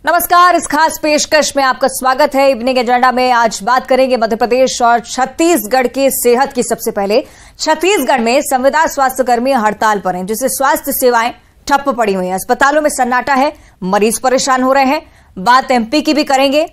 नमस्कार, इस खास पेशकश में आपका स्वागत है। इवनिंग एजेंडा में आज बात करेंगे मध्य प्रदेश और छत्तीसगढ़ की सेहत की। सबसे पहले छत्तीसगढ़ में संविदा स्वास्थ्यकर्मी हड़ताल पर हैं, जिससे स्वास्थ्य सेवाएं ठप्प पड़ी हुई हैं। अस्पतालों में सन्नाटा है, मरीज परेशान हो रहे हैं। बात एमपी की भी करेंगे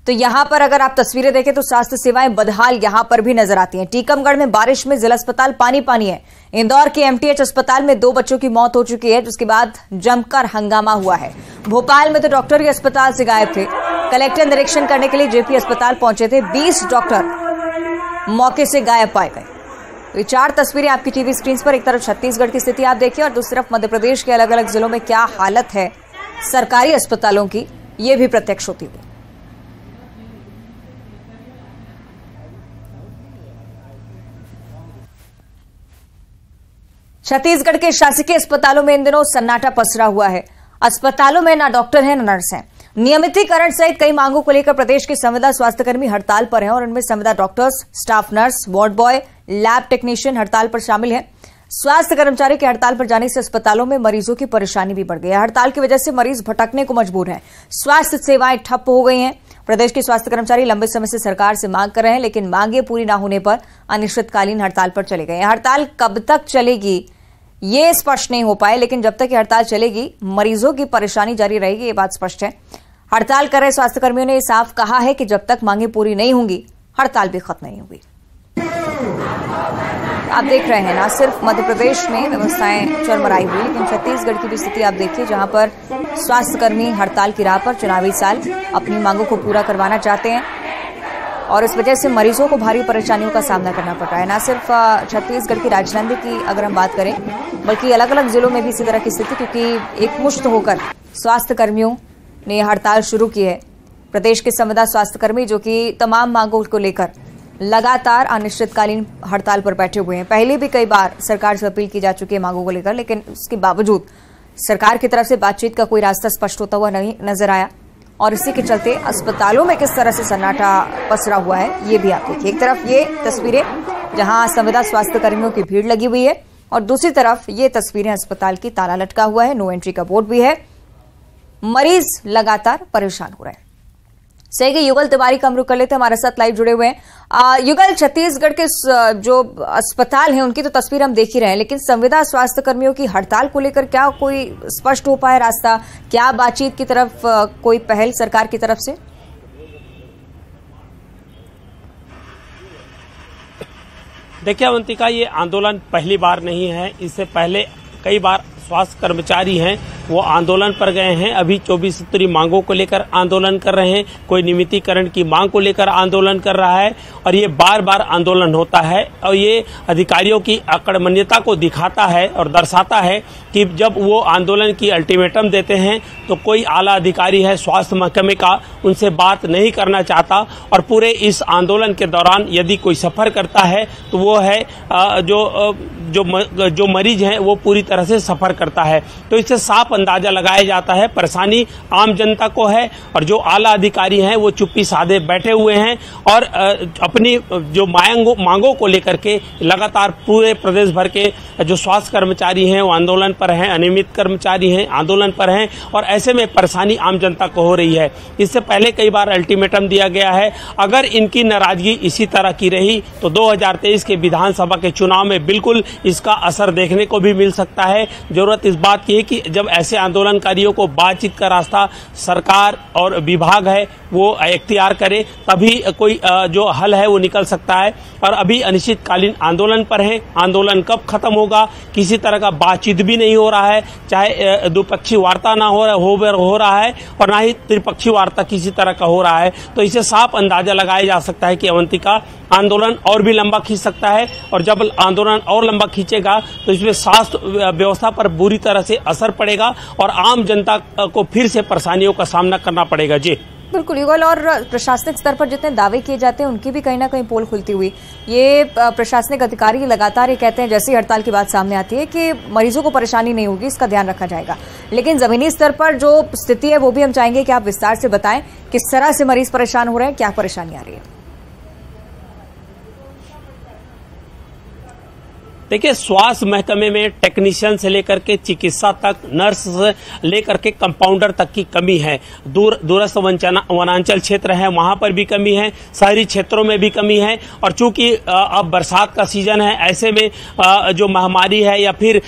तो यहां पर अगर आप तस्वीरें देखें तो स्वास्थ्य सेवाएं बदहाल यहां पर भी नजर आती हैं। टीकमगढ़ में बारिश में जिला अस्पताल पानी पानी है। इंदौर के एमटीएच अस्पताल में 2 बच्चों की मौत हो चुकी है, जिसके बाद जमकर हंगामा हुआ है। भोपाल में तो डॉक्टर ही अस्पताल से गायब थे। कलेक्टर निरीक्षण करने के लिए जेपी अस्पताल पहुंचे थे। 20 डॉक्टर मौके से गायब पाए गए। ये 4 तस्वीरें आपकी टीवी स्क्रीन पर। एक तरफ छत्तीसगढ़ की स्थिति आप देखिए और दूसरी तरफ मध्य प्रदेश के अलग अलग जिलों में क्या हालत है सरकारी अस्पतालों की, ये भी प्रत्यक्ष होती हुई। छत्तीसगढ़ के शासकीय अस्पतालों में इन दिनों सन्नाटा पसरा हुआ है। अस्पतालों में ना डॉक्टर हैं, ना नर्स हैं। नियमितीकरण सहित कई मांगों को लेकर प्रदेश के संविदा स्वास्थ्यकर्मी हड़ताल पर हैं और इनमें संविदा doctors, staff nurse, ward boy, lab technician हड़ताल पर शामिल हैं। स्वास्थ्य कर्मचारी के हड़ताल पर जाने से अस्पतालों में मरीजों की परेशानी भी बढ़ गई है। हड़ताल की वजह से मरीज भटकने को मजबूर हैं। स्वास्थ्य सेवाएं ठप्प हो गई हैं। प्रदेश के स्वास्थ्य कर्मचारी लंबे समय से सरकार से मांग कर रहे हैं, लेकिन मांगे पूरी न होने पर अनिश्चितकालीन हड़ताल पर चले गए। हड़ताल कब तक चलेगी ये स्पष्ट नहीं हो पाए, लेकिन जब तक ये हड़ताल चलेगी मरीजों की परेशानी जारी रहेगी, ये बात स्पष्ट है। हड़ताल कर रहे स्वास्थ्य कर्मियों ने साफ कहा है कि जब तक मांगे पूरी नहीं होंगी हड़ताल भी खत्म नहीं होगी। आप देख रहे हैं, ना सिर्फ मध्य प्रदेश में व्यवस्थाएं चरमराई हुई, लेकिन छत्तीसगढ़ की भी स्थिति आप देखिए, जहां पर स्वास्थ्यकर्मी हड़ताल की राह पर चुनावी साल अपनी मांगों को पूरा करवाना चाहते हैं और इस वजह से मरीजों को भारी परेशानियों का सामना करना पड़ रहा है। न सिर्फ छत्तीसगढ़ की राजधानी की अगर हम बात करें, बल्कि अलग अलग जिलों में भी इसी तरह की स्थिति, क्योंकि एकमुश्त होकर स्वास्थ्य कर्मियों ने हड़ताल शुरू की है। प्रदेश के संविदा स्वास्थ्यकर्मी जो कि तमाम मांगों को लेकर लगातार अनिश्चितकालीन हड़ताल पर बैठे हुए हैं। पहले भी कई बार सरकार से अपील की जा चुकी है मांगों को लेकर, लेकिन उसके बावजूद सरकार की तरफ से बातचीत का कोई रास्ता स्पष्ट होता हुआ नहीं नजर आया और इसी के चलते अस्पतालों में किस तरह से सन्नाटा पसरा हुआ है ये भी आप देखिए। एक तरफ ये तस्वीरें जहां संविदा स्वास्थ्य कर्मियों की भीड़ लगी हुई है और दूसरी तरफ ये तस्वीरें अस्पताल की, ताला लटका हुआ है, नो एंट्री का बोर्ड भी है। मरीज लगातार परेशान हो रहे हैं। सही युगल तिवारी का हम रुख कर लेते हैं, हमारे साथ लाइव जुड़े हुए हैं। युगल, छत्तीसगढ़ के जो अस्पताल हैं उनकी तो तस्वीर हम देख ही रहे हैं, लेकिन संविदा स्वास्थ्य कर्मियों की हड़ताल को लेकर क्या कोई स्पष्ट हो पाया रास्ता? क्या बातचीत की तरफ कोई पहल सरकार की तरफ से? देखिए अवंतिका, ये आंदोलन पहली बार नहीं है। इससे पहले कई बार स्वास्थ्य कर्मचारी हैं वो आंदोलन पर गए हैं। अभी 24 सूत्री मांगों को लेकर आंदोलन कर रहे हैं। कोई नियमितीकरण की मांग को लेकर आंदोलन कर रहा है और ये बार बार आंदोलन होता है और ये अधिकारियों की अकड़मन्यता को दिखाता है और दर्शाता है कि जब वो आंदोलन की अल्टीमेटम देते हैं तो कोई आला अधिकारी है स्वास्थ्य महकमे का उनसे बात नहीं करना चाहता और पूरे इस आंदोलन के दौरान यदि कोई सफर करता है तो वो है जो मरीज हैं वो पूरी तरह से सफर करता है। तो इससे साफ अंदाजा लगाया जाता है परेशानी आम जनता को है और जो आला अधिकारी हैं वो चुप्पी साधे बैठे हुए हैं और अपनी जो मांगों को लेकर के लगातार पूरे प्रदेश भर के जो स्वास्थ्य कर्मचारी हैं वो आंदोलन पर हैं, अनियमित कर्मचारी हैं आंदोलन पर हैं और ऐसे में परेशानी आम जनता को हो रही है। इससे पहले कई बार अल्टीमेटम दिया गया है, अगर इनकी नाराजगी इसी तरह की रही तो 2023 के विधानसभा के चुनाव में बिल्कुल इसका असर देखने को भी मिल सकता है। जरूरत इस बात की है कि जब ऐसे आंदोलनकारियों को बातचीत का रास्ता सरकार और विभाग है वो इख्तियार करे, तभी कोई जो हल है वो निकल सकता है। और अभी अनिश्चितकालीन आंदोलन पर है। आंदोलन कब खत्म होगा, किसी तरह का बातचीत भी नहीं हो रहा है, चाहे द्विपक्षीय वार्ता ना हो रहा है और ना ही त्रिपक्षीय वार्ता किसी तरह का हो रहा है। तो इसे साफ अंदाजा लगाया जा सकता है कि अवंतिका आंदोलन और भी लंबा खींच सकता है और जब आंदोलन और लंबा खींचेगा तो इसमें स्वास्थ्य व्यवस्था पर बुरी तरह से असर पड़ेगा और आम जनता को फिर से परेशानियों का सामना करना पड़ेगा। जी बिल्कुल युगल, और प्रशासनिक स्तर पर जितने दावे किए जाते हैं उनकी भी कहीं ना कहीं पोल खुलती हुई। ये प्रशासनिक अधिकारी लगातार ये कहते हैं जैसी हड़ताल की बात सामने आती है कि मरीजों को परेशानी नहीं होगी, इसका ध्यान रखा जाएगा, लेकिन जमीनी स्तर पर जो स्थिति है वो भी हम चाहेंगे कि आप विस्तार से बताएं किस तरह से मरीज परेशान हो रहे हैं, क्या परेशानी आ रही है। देखिए, स्वास्थ्य महकमे में टेक्नीशियन से लेकर के चिकित्सा तक, नर्स से लेकर के कंपाउंडर तक की कमी है। दूरस्थ वनांचल क्षेत्र है, वहां पर भी कमी है, शहरी क्षेत्रों में भी कमी है। और चूंकि अब बरसात का सीजन है, ऐसे में जो महामारी है या फिर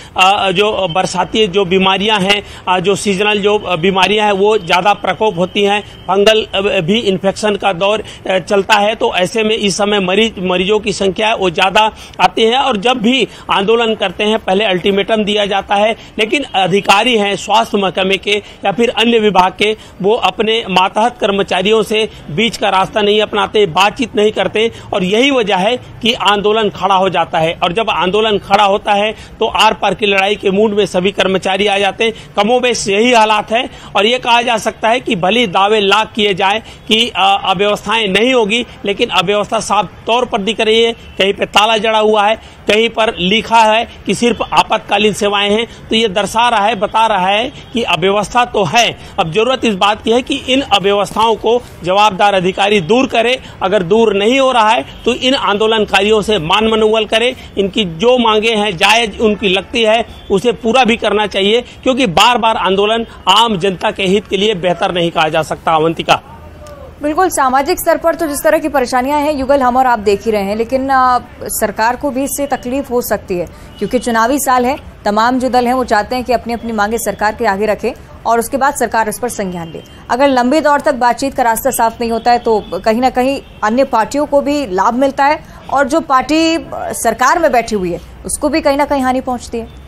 जो बरसाती जो बीमारियां हैं, जो सीजनल जो बीमारियां हैं, वो ज्यादा प्रकोप होती हैं। फंगल भी इन्फेक्शन का दौर चलता है, तो ऐसे में इस समय मरीजों की संख्या है वो ज्यादा आती है। और जब भी आंदोलन करते हैं, पहले अल्टीमेटम दिया जाता है, लेकिन अधिकारी हैं स्वास्थ्य महकमे के या फिर अन्य विभाग के, वो अपने मातहत कर्मचारियों से बीच का रास्ता नहीं अपनाते, बातचीत नहीं करते, और यही वजह है कि आंदोलन खड़ा हो जाता है। और जब आंदोलन खड़ा होता है तो आर पार की लड़ाई के मूड में सभी कर्मचारी आ जाते हैं। कमोबेश यही हालात है। और ये कहा जा सकता है कि भले दावे लाख किए जाए कि अव्यवस्थाएं नहीं होगी, लेकिन अव्यवस्था साफ तौर पर दिख रही है। कहीं पे ताला जड़ा हुआ है, कहीं पर लिखा है कि सिर्फ आपातकालीन सेवाएं हैं। तो ये दर्शा रहा है, बता रहा है कि अव्यवस्था तो है। अब जरूरत इस बात की है कि इन अव्यवस्थाओं को जवाबदार अधिकारी दूर करे। अगर दूर नहीं हो रहा है तो इन आंदोलनकारियों से मान मनोबल करे। इनकी जो मांगे हैं जायज उनकी लगती है, उसे पूरा भी करना चाहिए, क्योंकि बार बार आंदोलन आम जनता के हित के लिए बेहतर नहीं कहा जा सकता। अवंतिका, बिल्कुल, सामाजिक स्तर पर तो जिस तरह की परेशानियां हैं युगल, हम और आप देख ही रहे हैं, लेकिन सरकार को भी इससे तकलीफ हो सकती है, क्योंकि चुनावी साल है। तमाम जो दल हैं वो चाहते हैं कि अपनी अपनी मांगे सरकार के आगे रखें और उसके बाद सरकार इस पर संज्ञान ले। अगर लंबे दौर तक बातचीत का रास्ता साफ नहीं होता है तो कहीं ना कहीं अन्य पार्टियों को भी लाभ मिलता है, और जो पार्टी सरकार में बैठी हुई है उसको भी कहीं ना कहीं हानि पहुंचती है।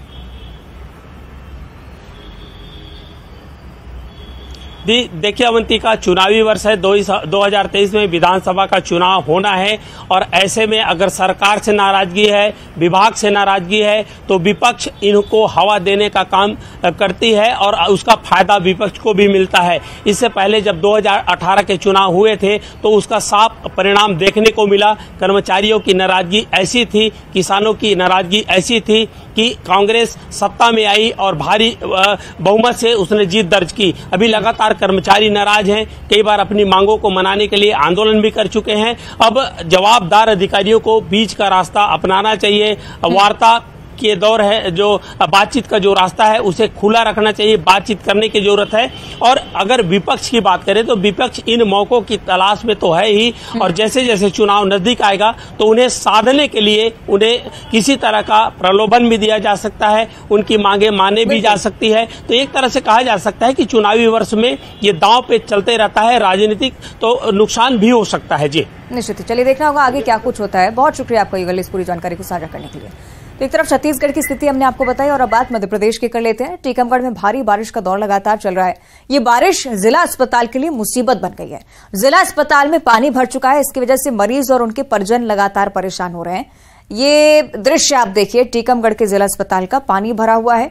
देखिए अवंतिका, चुनावी वर्ष है, 2023 में विधानसभा का चुनाव होना है। और ऐसे में अगर सरकार से नाराजगी है, विभाग से नाराजगी है, तो विपक्ष इनको हवा देने का काम करती है और उसका फायदा विपक्ष को भी मिलता है। इससे पहले जब 2018 के चुनाव हुए थे तो उसका साफ परिणाम देखने को मिला। कर्मचारियों की नाराजगी ऐसी थी, किसानों की नाराजगी ऐसी थी कि कांग्रेस सत्ता में आई और भारी बहुमत से उसने जीत दर्ज की। अभी लगातार कर्मचारी नाराज हैं, कई बार अपनी मांगों को मनाने के लिए आंदोलन भी कर चुके हैं। अब जवाबदार अधिकारियों को बीच का रास्ता अपनाना चाहिए। वार्ता के दौर है, जो बातचीत का जो रास्ता है उसे खुला रखना चाहिए, बातचीत करने की जरूरत है। और अगर विपक्ष की बात करें तो विपक्ष इन मौकों की तलाश में तो है ही, और जैसे जैसे चुनाव नजदीक आएगा तो उन्हें साधने के लिए उन्हें किसी तरह का प्रलोभन भी दिया जा सकता है, उनकी मांगे माने भी जा सकती है। तो एक तरह से कहा जा सकता है कि चुनावी वर्ष में ये दांव पे चलते रहता है, राजनीतिक तो नुकसान भी हो सकता है। जी निश्चित, चलिए देखना होगा आगे क्या कुछ होता है। बहुत शुक्रिया आपका युगल इस पूरी जानकारी को साझा करने के लिए। तो एक तरफ छत्तीसगढ़ की स्थिति हमने आपको बताई और अब बात मध्य प्रदेश की कर लेते हैं। टीकमगढ़ में भारी बारिश का दौर लगातार चल रहा है। ये बारिश जिला अस्पताल के लिए मुसीबत बन गई है। जिला अस्पताल में पानी भर चुका है, इसकी वजह से मरीज और उनके परिजन लगातार परेशान हो रहे हैं। ये दृश्य आप देखिए, टीकमगढ़ के जिला अस्पताल का पानी भरा हुआ है।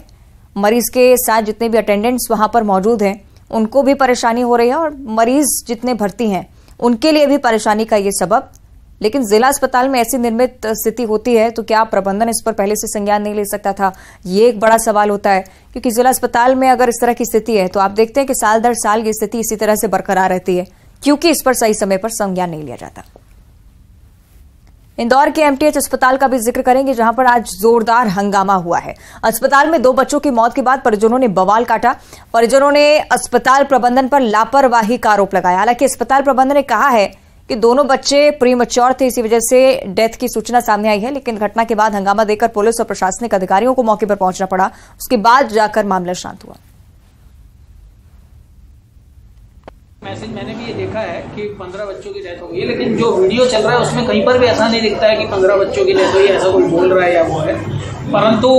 मरीज के साथ जितने भी अटेंडेंट्स वहां पर मौजूद हैं उनको भी परेशानी हो रही है, और मरीज जितने भर्ती हैं उनके लिए भी परेशानी का ये सबब। लेकिन जिला अस्पताल में ऐसी निर्मित स्थिति होती है तो क्या प्रबंधन इस पर पहले से संज्ञान नहीं ले सकता था? ये एक बड़ा सवाल होता है, क्योंकि जिला अस्पताल में अगर इस तरह की स्थिति है तो आप देखते हैं कि साल दर साल की स्थिति इसी तरह से बरकरार रहती है, क्योंकि इस पर सही समय पर संज्ञान नहीं लिया जाता। इंदौर के एमटीएच अस्पताल का भी जिक्र करेंगे, जहां पर आज जोरदार हंगामा हुआ है। अस्पताल में 2 बच्चों की मौत के बाद परिजनों ने बवाल काटा। परिजनों ने अस्पताल प्रबंधन पर लापरवाही का आरोप लगाया। हालांकि अस्पताल प्रबंधन ने कहा है कि दोनों बच्चे प्रीमैच्योर थे, इसी वजह से डेथ की सूचना सामने आई है। लेकिन घटना के बाद हंगामा देकर पुलिस और प्रशासनिक अधिकारियों को मौके पर पहुंचना पड़ा। उसके बाद जाकर मामला शांत हुआ। मैसेज मैंने भी ये देखा है कि 15 बच्चों की डेथ हो गई है, लेकिन जो वीडियो चल रहा है उसमें कहीं पर भी ऐसा नहीं दिखता है कि 15 बच्चों की डेथ हुई, ऐसा कोई बोल रहा है या वो है। परंतु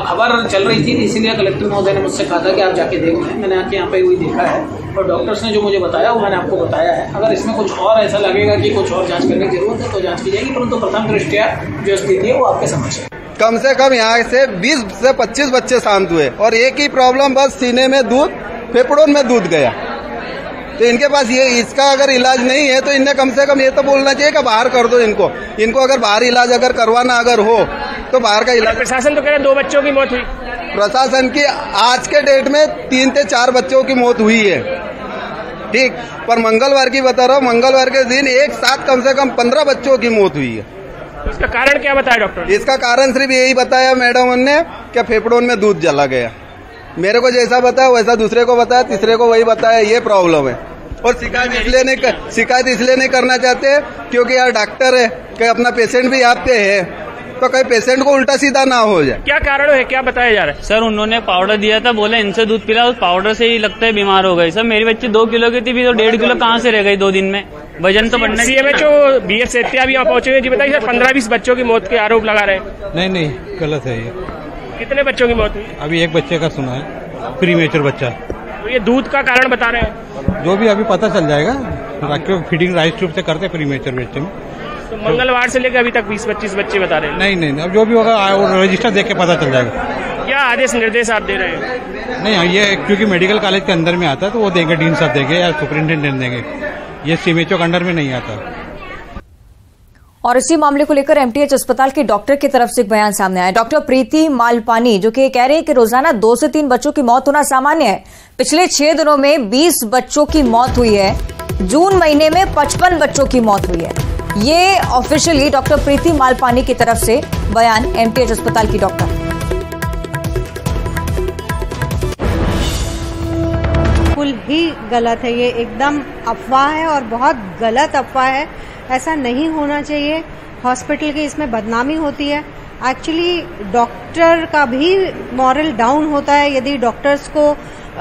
खबर चल रही थी, इसीलिए कलेक्टर महोदय ने मुझसे कहा था कि आप जाके देख लें। मैंने आके यहाँ पे वही देखा है और डॉक्टर्स ने जो मुझे बताया वो मैंने आपको बताया है। अगर इसमें कुछ और ऐसा लगेगा कि कुछ और जांच करने की जरूरत है तो जांच की जाएगी, परंतु प्रथम दृष्टया जो स्थिति है वो आपके समक्ष है। कम से कम यहाँ से 20 से 25 बच्चे शांत हुए और एक ही प्रॉब्लम, बस सीने में दूध, फेफड़ों में दूध गया। तो इनके पास ये इसका अगर इलाज नहीं है तो इन्हें कम से कम ये तो बोलना चाहिए कि बाहर कर दो इनको अगर बाहर इलाज अगर करवाना अगर हो तो बाहर का इलाज। प्रशासन तो कह रहा है 2 बच्चों की मौत हुई। प्रशासन की आज के डेट में 3 से 4 बच्चों की मौत हुई है, ठीक, पर मंगलवार की बता रहा हूँ, मंगलवार के दिन एक साथ कम से कम 15 बच्चों की मौत हुई है। इसका कारण क्या बताया डॉक्टर? इसका कारण सिर्फ यही बताया मैडम ने कि फेफड़ों में दूध जला गया। मेरे को जैसा बताया वैसा दूसरे को बताया, तीसरे को वही बताया, ये प्रॉब्लम है। और शिकायत इसलिए नहीं करना चाहते क्योंकि यार डॉक्टर है कि अपना पेशेंट भी यहाँ पे है, तो कहीं पेशेंट को उल्टा सीधा ना हो जाए। क्या कारण है, क्या बताया जा रहा है? सर उन्होंने पाउडर दिया था, बोले इनसे दूध पिला, उस पाउडर से ही लगता है बीमार हो गई। सर मेरी बच्ची 2 किलो की थी, भी तो 1.5 किलो कहाँ से रह गई 2 दिन में? वजन तो बढ़ना। CMHO BF सेठिया भी यहाँ पहुंचे हुए जी, बताइए सर 15-20 बच्चों की मौत के आरोप लगा रहे हैं। नहीं गलत है ये। कितने बच्चों की मौत हुई? अभी एक बच्चे का सुना है, प्रीमेच्योर बच्चा। तो ये दूध का कारण बता रहे हैं? जो भी अभी पता चल जाएगा, फीडिंग राइट ट्यूब से करते प्रीमेच्योर बच्चे में। तो मंगलवार से लेकर अभी तक 20-25 बच्चे बता रहे हैं। नहीं, अब जो भी होगा रजिस्टर देख के पता चल जाएगा। क्या आदेश निर्देश आप दे रहे हैं? नहीं, ये क्योंकि मेडिकल कॉलेज के अंदर में आता है तो वो देंगे, डीन साहब देंगे या सुपरिंटेंडेंट देंगे, ये CMHO के अंडर में नहीं आता। और इसी मामले को लेकर MTH अस्पताल के डॉक्टर की तरफ से एक बयान सामने आया। डॉक्टर प्रीति मालपानी जो कि कह रहे हैं कि रोजाना 2 से 3 बच्चों की मौत होना सामान्य है। पिछले 6 दिनों में 20 बच्चों की मौत हुई है। जून महीने में 55 बच्चों की मौत हुई है। ये ऑफिशियली डॉक्टर प्रीति मालपानी की तरफ से बयान MTH अस्पताल की डॉक्टर। बिल्कुल ही गलत है, ये एकदम अफवाह है और बहुत गलत अफवाह है। ऐसा नहीं होना चाहिए। हॉस्पिटल की इसमें बदनामी होती है। एक्चुअली डॉक्टर का भी मॉरल डाउन होता है यदि डॉक्टर्स को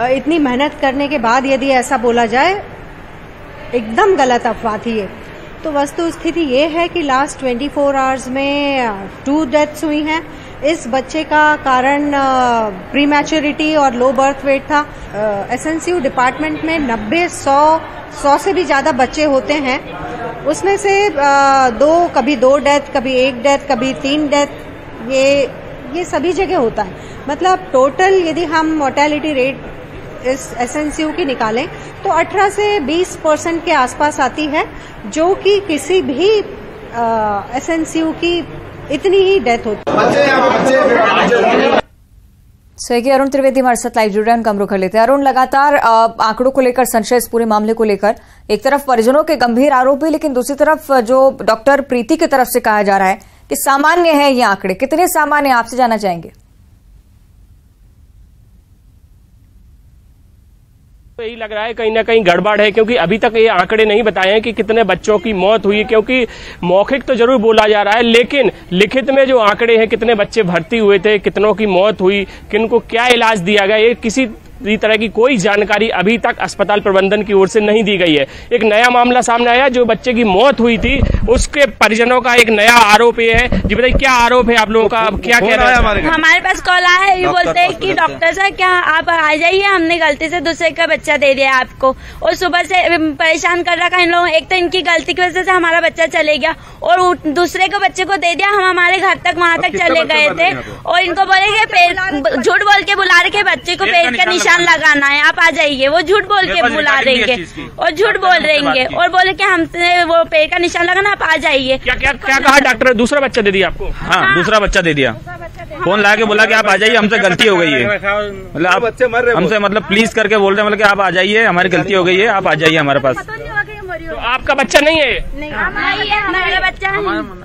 इतनी मेहनत करने के बाद यदि ऐसा बोला जाए। एकदम गलत अफवाह थी ये। तो वस्तु स्थिति ये है कि लास्ट 24 आवर्स में 2 डेथ्स हुई हैं। इस बच्चे का कारण प्रीमैच्योरिटी और लो बर्थ वेट था। SNCU डिपार्टमेंट में 90-100 से भी ज्यादा बच्चे होते हैं, उसमें से कभी 2 डेथ, कभी 1 डेथ, कभी 3 डेथ, ये सभी जगह होता है। मतलब टोटल यदि हम मोर्टेलिटी रेट इस SNCU की निकालें तो 18 से 20% के आसपास आती है, जो कि किसी भी SNCU की इतनी ही डेथ होती है। सहयोगी अरुण त्रिवेदी हमारे साथ लाइव जुड़ रहे हैं, उनका हम रुख कर लेते हैं। अरुण, लगातार आंकड़ों को लेकर संशय, इस पूरे मामले को लेकर एक तरफ परिजनों के गंभीर आरोप है, लेकिन दूसरी तरफ जो डॉक्टर प्रीति की तरफ से कहा जा रहा है कि सामान्य है ये आंकड़े, कितने सामान्य आपसे जानना चाहेंगे? तो यही लग रहा है कहीं ना कहीं गड़बड़ है, क्योंकि अभी तक ये आंकड़े नहीं बताए हैं कि कितने बच्चों की मौत हुई, क्योंकि मौखिक तो जरूर बोला जा रहा है, लेकिन लिखित में जो आंकड़े हैं, कितने बच्चे भर्ती हुए थे, कितनों की मौत हुई, किनको क्या इलाज दिया गया, ये किसी तरह की कोई जानकारी अभी तक अस्पताल प्रबंधन की ओर से नहीं दी गई है। एक नया मामला सामने आया, जो बच्चे की मौत हुई थी उसके परिजनों का एक नया आरोप ये है। जी बताइए, क्या आरोप है आप लोगों का, क्या कह रहे हैं? हमारे पास कॉल आया है, ये बोलते हैं कि डॉक्टर साहब क्या आप आ जाइए, हमने गलती से दूसरे का बच्चा दे दिया आपको, और सुबह से परेशान कर रखा इन लोगों। एक तो इनकी गलती की वजह से हमारा बच्चा चले गया, और दूसरे को बच्चे को दे दिया। हम हमारे घर तक वहाँ तक चले गए थे, और इनको बोले कि झूठ बोल के बुला रहे के बच्चे को पेट का निशान लगाना है, आप आ जाइए। वो झूठ बोल के बुला देंगे और झूठ बोल देंगे, और बोले कि हमसे वो पेट का निशान लगाना, आप आ जाइए। क्या कहा डॉक्टर? दूसरा बच्चा दे दिया आपको? हाँ, दूसरा बच्चा दे दिया। फोन ला के बोला कि आप आ जाइए, हमसे गलती हो गई है। मतलब आप हमसे प्लीज करके बोल रहे हैं, कि आप आ जाइए, हमारी गलती हो गई है, आप आ जाइए हमारे पास। तो आपका बच्चा नहीं है? नहीं है हमारा बच्चा।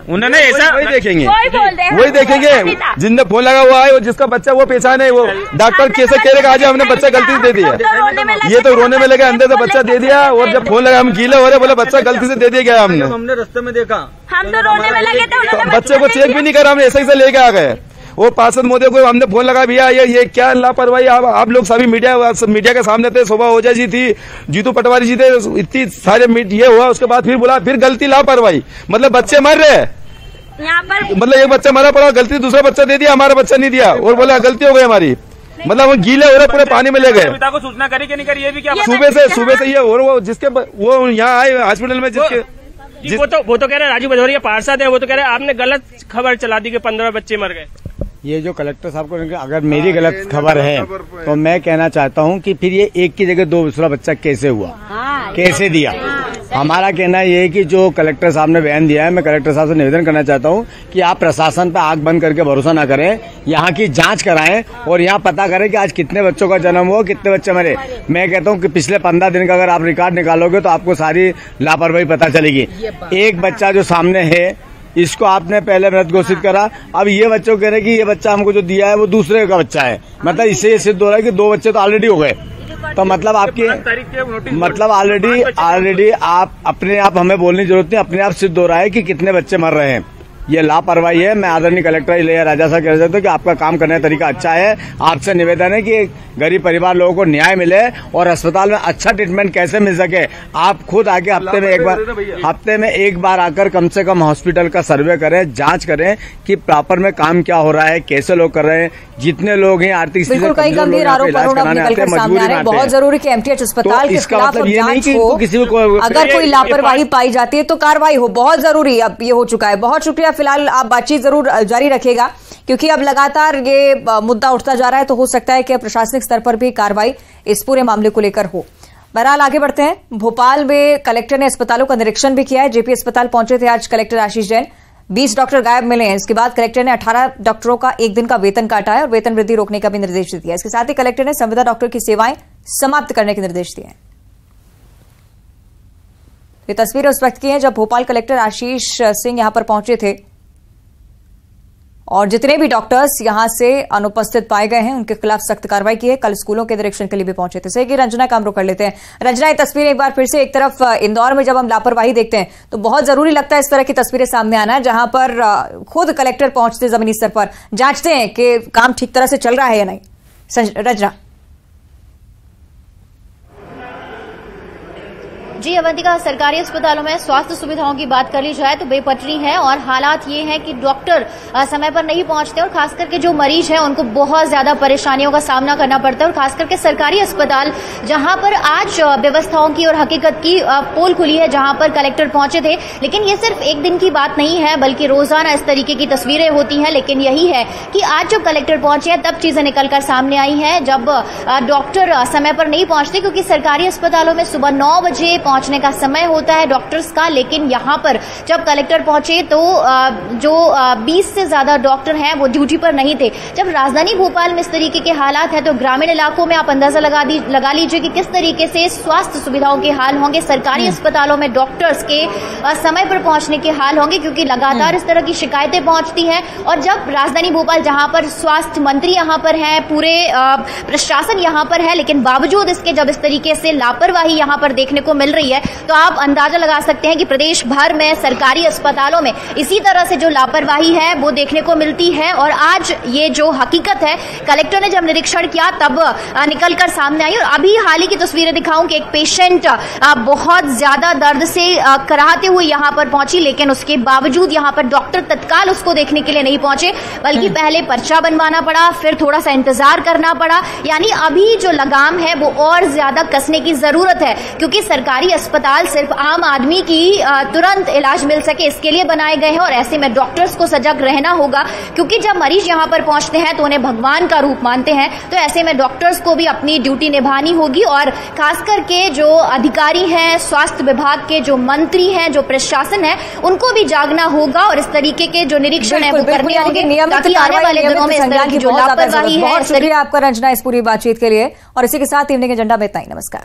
उन्होंने ऐसा वही देखेंगे, वही देखेंगे जिनने फोन लगा हुआ है, जिसका बच्चा वो पहचान है, वो डॉक्टर कैसे कह रहे आज हमने बच्चा गलती से दे दिया। ये तो रोने में लगे, अंदर से बच्चा दे दिया, और जब फोन लगा हम गीले हो रहे, बोले बच्चा गलती से दे दिया गया। हमने रास्ते में देखा, हम तो रोने में लगे थे, बच्चे को चेक भी नहीं करा, हम ऐसे ही लेके आ गए। वो पार्षद मोदी को हमने फोन लगा, भैया ये क्या लापरवाही, आप लोग सभी मीडिया के सामने थे, शोभा ओझा जी थी, जीतू पटवारी जी थे, इतनी सारे ये हुआ, उसके बाद फिर बोला फिर गलती लापरवाही। मतलब बच्चे मर रहे यहाँ पर, मतलब एक बच्चा मरा पड़ा, गलती दूसरा बच्चा दे दिया, हमारा बच्चा नहीं दिया, और बोला गलती हो गई हमारी। मतलब वो गीले हो रहे, पूरे पानी में ले गए। पिता को सूचना करी कि नहीं करी, ये भी क्या सुबह से ये, और वो जिसके वो यहाँ आए हॉस्पिटल में, जिसके वो तो कह रहे हैं राजू भदौरिया पार्षद है, वो तो कह रहे हैं आपने गलत खबर चला दी कि 15 बच्चे मर गए। ये जो कलेक्टर साहब को, अगर मेरी गलत खबर है तो मैं कहना चाहता हूँ कि फिर ये एक की जगह 2 दूसरा बच्चा कैसे हुआ, कैसे दिया। हमारा कहना ये है कि जो कलेक्टर साहब ने बयान दिया है, मैं कलेक्टर साहब से निवेदन करना चाहता हूँ कि आप प्रशासन पर आंख बंद करके भरोसा न करें, यहाँ की जांच कराएं और यहाँ पता करें कि आज कितने बच्चों का जन्म हुआ, कितने बच्चे मरे। मैं कहता हूँ कि पिछले 15 दिन का अगर आप रिकॉर्ड निकालोगे तो आपको सारी लापरवाही पता चलेगी। एक बच्चा जो सामने है, इसको आपने पहले मृत घोषित करा, अब ये बच्चों कह रहे कि ये बच्चा हमको जो दिया है वो दूसरे का बच्चा है। मतलब इससे ये सिद्ध हो रहा है कि 2 बच्चे तो ऑलरेडी हो गए। तो मतलब आपकी मतलब ऑलरेडी आप अपने आप हमें बोलने की जरूरत नहीं, अपने आप सिद्ध हो रहा है कि कितने बच्चे मर रहे हैं। ये लापरवाही है। मैं आदरणीय कलेक्टर इलैया राजा साहब कह सकता हूँ कि आपका काम करने का तरीका अच्छा है। आपसे निवेदन है कि गरीब परिवार लोगों को न्याय मिले और अस्पताल में अच्छा ट्रीटमेंट कैसे मिल सके। आप खुद आके हफ्ते में एक बार आकर कम से कम हॉस्पिटल का सर्वे करें, जांच करें कि प्रॉपर में काम क्या हो रहा है, कैसे लोग कर रहे हैं। जितने लोग हैं आर्थिक स्थिति से कमजोर लोग इलाज कराने आते हैं, मजबूरी में आते हैं। बहुत जरूरी कि एमटीएच अस्पताल के खिलाफ जांच हो, किसी को अगर कोई लापरवाही पाई जाती है तो कार्रवाई हो। बहुत जरूरी अब ये हो चुका है। बहुत शुक्रिया। फिलहाल आप बातचीत जरूर जारी रखिएगा क्योंकि अब लगातार ये मुद्दा उठता जा रहा है, तो हो सकता है कि प्रशासनिक स्तर पर भी कार्रवाई इस पूरे मामले को लेकर हो। बहरहाल आगे बढ़ते हैं। भोपाल में कलेक्टर ने अस्पतालों का निरीक्षण भी किया है। जेपी अस्पताल पहुंचे थे आज कलेक्टर आशीष जैन। 20 डॉक्टर गायब मिले हैं। इसके बाद कलेक्टर ने 18 डॉक्टरों का 1 दिन का वेतन काटा है और वेतन वृद्धि रोकने का भी निर्देश दिया। इसके साथ ही कलेक्टर ने संविदा डॉक्टर की सेवाएं समाप्त करने के निर्देश दिए हैं। ये तस्वीरें उस वक्त की हैं जब भोपाल कलेक्टर आशीष सिंह यहां पर पहुंचे थे और जितने भी डॉक्टर्स यहां से अनुपस्थित पाए गए हैं उनके खिलाफ सख्त कार्रवाई की है। कल स्कूलों के निरीक्षण के लिए भी पहुंचे थे। सही रंजना का हम रुख कर लेते हैं। रंजना, ये तस्वीर एक बार फिर से, एक तरफ इंदौर में जब हम लापरवाही देखते हैं तो बहुत जरूरी लगता है इस तरह की तस्वीरें सामने आना, जहां पर खुद कलेक्टर पहुंचते जमीनी स्तर पर जांचते हैं कि काम ठीक तरह से चल रहा है या नहीं। रंजना जी अवंतिका, सरकारी अस्पतालों में स्वास्थ्य सुविधाओं की बात कर ली जाए तो बेपटरी है और हालात ये हैं कि डॉक्टर समय पर नहीं पहुंचते और खास करके जो मरीज हैं उनको बहुत ज्यादा परेशानियों का सामना करना पड़ता है। और खास करके सरकारी अस्पताल जहां पर आज व्यवस्थाओं की और हकीकत की पोल खुली है, जहां पर कलेक्टर पहुंचे थे, लेकिन ये सिर्फ एक दिन की बात नहीं है बल्कि रोजाना इस तरीके की तस्वीरें होती हैं। लेकिन यही है कि आज जब कलेक्टर पहुंचे हैं तब चीजें निकलकर सामने आई हैं, जब डॉक्टर समय पर नहीं पहुंचते, क्योंकि सरकारी अस्पतालों में सुबह 9 बजे पहुंचने का समय होता है डॉक्टर्स का। लेकिन यहां पर जब कलेक्टर पहुंचे तो जो 20 से ज्यादा डॉक्टर हैं वो ड्यूटी पर नहीं थे। जब राजधानी भोपाल में इस तरीके के हालात है तो ग्रामीण इलाकों में आप अंदाजा लगा लीजिए कि किस तरीके से स्वास्थ्य सुविधाओं के हाल होंगे, सरकारी अस्पतालों में डॉक्टर्स के समय पर पहुंचने के हाल होंगे, क्योंकि लगातार इस तरह की शिकायतें पहुंचती हैं। और जब राजधानी भोपाल, जहां पर स्वास्थ्य मंत्री यहां पर है, पूरे प्रशासन यहां पर है, लेकिन बावजूद इसके जब इस तरीके से लापरवाही यहां पर देखने को मिल रही है तो आप अंदाजा लगा सकते हैं कि प्रदेश भर में सरकारी अस्पतालों में इसी तरह से जो लापरवाही है वो देखने को मिलती है। और आज ये जो हकीकत है, कलेक्टर ने जब निरीक्षण किया तब निकलकर सामने आई। और अभी हाल ही की तस्वीरें दिखाऊं कि एक पेशेंट बहुत ज्यादा दर्द से कराहते हुए यहां पर पहुंची, लेकिन उसके बावजूद यहां पर डॉक्टर तत्काल उसको देखने के लिए नहीं पहुंचे, बल्कि पहले पर्चा बनवाना पड़ा, फिर थोड़ा सा इंतजार करना पड़ा। यानी अभी जो लगाम है वो और ज्यादा कसने की जरूरत है, क्योंकि सरकारी अस्पताल सिर्फ आम आदमी की तुरंत इलाज मिल सके इसके लिए बनाए गए हैं। और ऐसे में डॉक्टर्स को सजग रहना होगा, क्योंकि जब मरीज यहां पर पहुंचते हैं तो उन्हें भगवान का रूप मानते हैं। तो ऐसे में डॉक्टर्स को भी अपनी ड्यूटी निभानी होगी और खास करके जो अधिकारी हैं, स्वास्थ्य विभाग के जो मंत्री हैं, जो प्रशासन है, उनको भी जागना होगा और इस तरीके के जो निरीक्षण है वो करने होंगे, ताकि आने वाले दिनों में इस तरह की जो लापरवाही है। बहुत शुक्रिया आपका रंजना इस पूरी बातचीत के लिए। और इसी के साथ इवनिंग एजेंडा में इतना ही। नमस्कार।